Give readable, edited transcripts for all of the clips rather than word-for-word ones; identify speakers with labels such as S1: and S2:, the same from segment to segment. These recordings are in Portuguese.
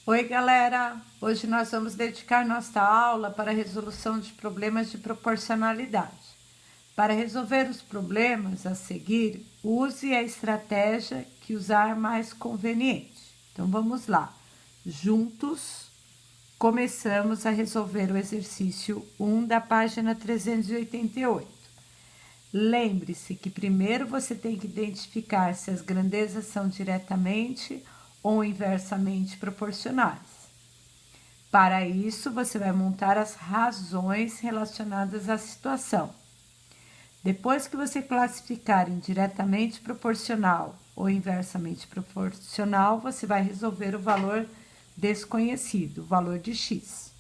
S1: Oi, galera! Hoje nós vamos dedicar nossa aula para a resolução de problemas de proporcionalidade. Para resolver os problemas a seguir, use a estratégia que usar mais conveniente. Então, vamos lá. Juntos, começamos a resolver o exercício 1 da página 388. Lembre-se que primeiro você tem que identificar se as grandezas são diretamente ou inversamente proporcionais. Para isso, você vai montar as razões relacionadas à situação. Depois que você classificar em diretamente proporcional ou inversamente proporcional, você vai resolver o valor desconhecido, o valor de x.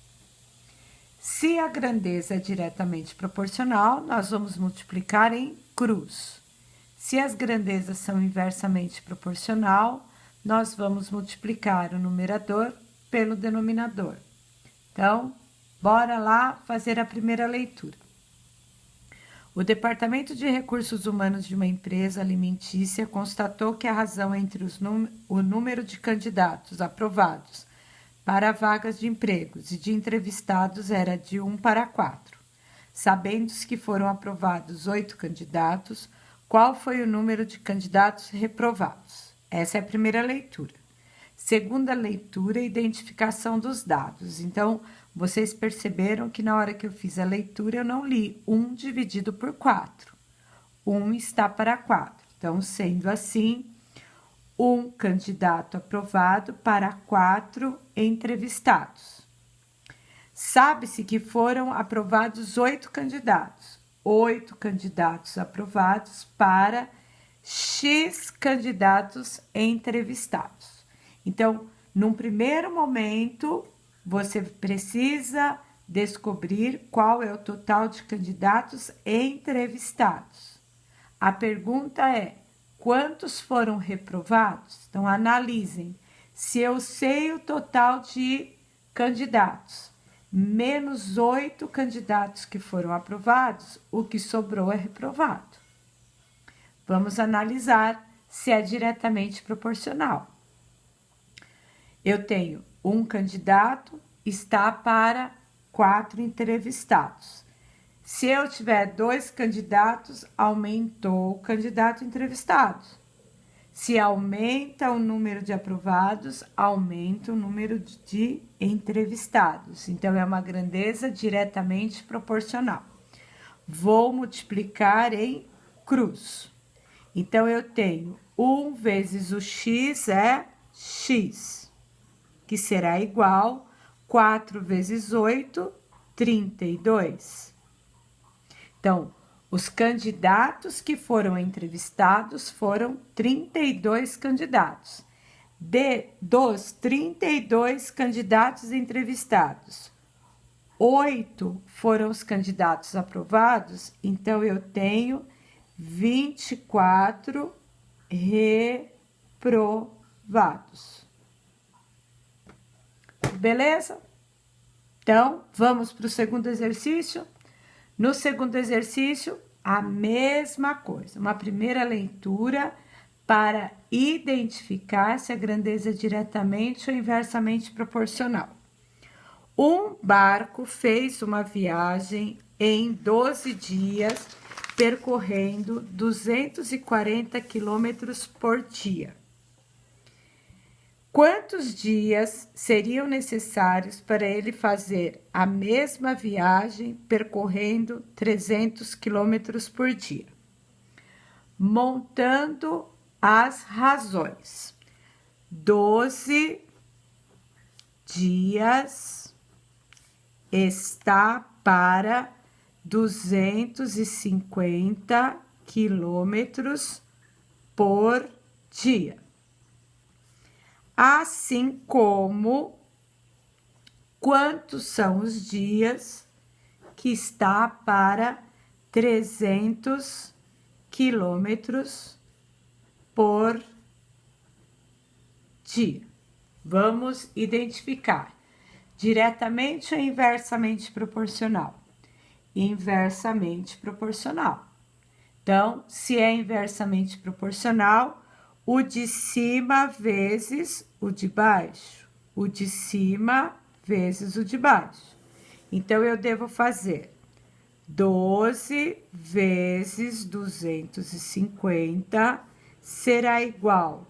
S1: Se a grandeza é diretamente proporcional, nós vamos multiplicar em cruz. Se as grandezas são inversamente proporcional, nós vamos multiplicar o numerador pelo denominador. Então, bora lá fazer a primeira leitura. O Departamento de Recursos Humanos de uma empresa alimentícia constatou que a razão entre o número de candidatos aprovados para vagas de empregos e de entrevistados era de 1 para 4. Sabendo-se que foram aprovados 8 candidatos, qual foi o número de candidatos reprovados? Essa é a primeira leitura. Segunda leitura, identificação dos dados. Então, vocês perceberam que na hora que eu fiz a leitura, eu não li 1 dividido por 4. 1 está para 4. Então, sendo assim, um candidato aprovado para 4 entrevistados. Sabe-se que foram aprovados 8 candidatos. 8 candidatos aprovados para X candidatos entrevistados. Então, num primeiro momento, você precisa descobrir qual é o total de candidatos entrevistados. A pergunta é: quantos foram reprovados? Então, analisem. Se eu sei o total de candidatos, menos 8 candidatos que foram aprovados, o que sobrou é reprovado. Vamos analisar se é diretamente proporcional. Eu tenho um candidato, está para 4 entrevistados. Se eu tiver 2 candidatos, aumentou o candidato entrevistado. Se aumenta o número de aprovados, aumenta o número de entrevistados. Então, é uma grandeza diretamente proporcional. Vou multiplicar em cruz. Então, eu tenho 1 vezes o x é x, que será igual 4 vezes 8, 32. Então, os candidatos que foram entrevistados foram 32 candidatos. Dos 32 candidatos entrevistados, 8 foram os candidatos aprovados, então eu tenho 24 reprovados. Beleza? Então, vamos para o segundo exercício. No segundo exercício, a mesma coisa. Uma primeira leitura para identificar se a grandeza é diretamente ou inversamente proporcional. Um barco fez uma viagem em 12 dias, percorrendo 240 quilômetros por dia. Quantos dias seriam necessários para ele fazer a mesma viagem percorrendo 300 quilômetros por dia? Montando as razões. 12 dias está para 250 quilômetros por dia. Assim como quantos são os dias que está para 300 quilômetros por dia. Vamos identificar diretamente ou inversamente proporcional? Inversamente proporcional. Então, se é inversamente proporcional, o de cima vezes o de baixo. o de cima vezes o de baixo. Então, eu devo fazer 12 vezes 250 será igual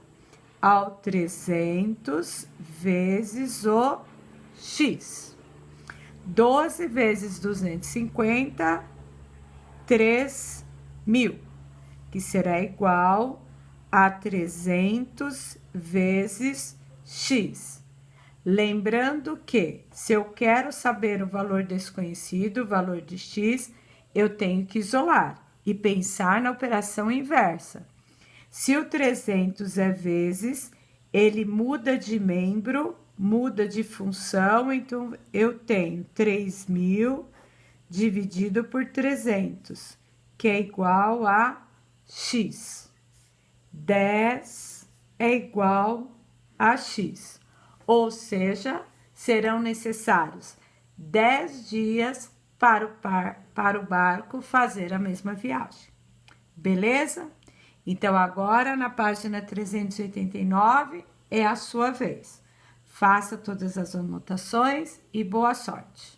S1: ao 300 vezes o x. 12 vezes 250, 3.000, que será igual a 300 vezes x. Lembrando que, se eu quero saber o valor desconhecido, o valor de x, eu tenho que isolar e pensar na operação inversa. Se o 300 é vezes, ele muda de membro, muda de função, então eu tenho 3.000 dividido por 300, que é igual a x. 10 é igual a x. Ou seja, serão necessários 10 dias para o barco fazer a mesma viagem. Beleza? Então, agora na página 389 é a sua vez. Faça todas as anotações e boa sorte!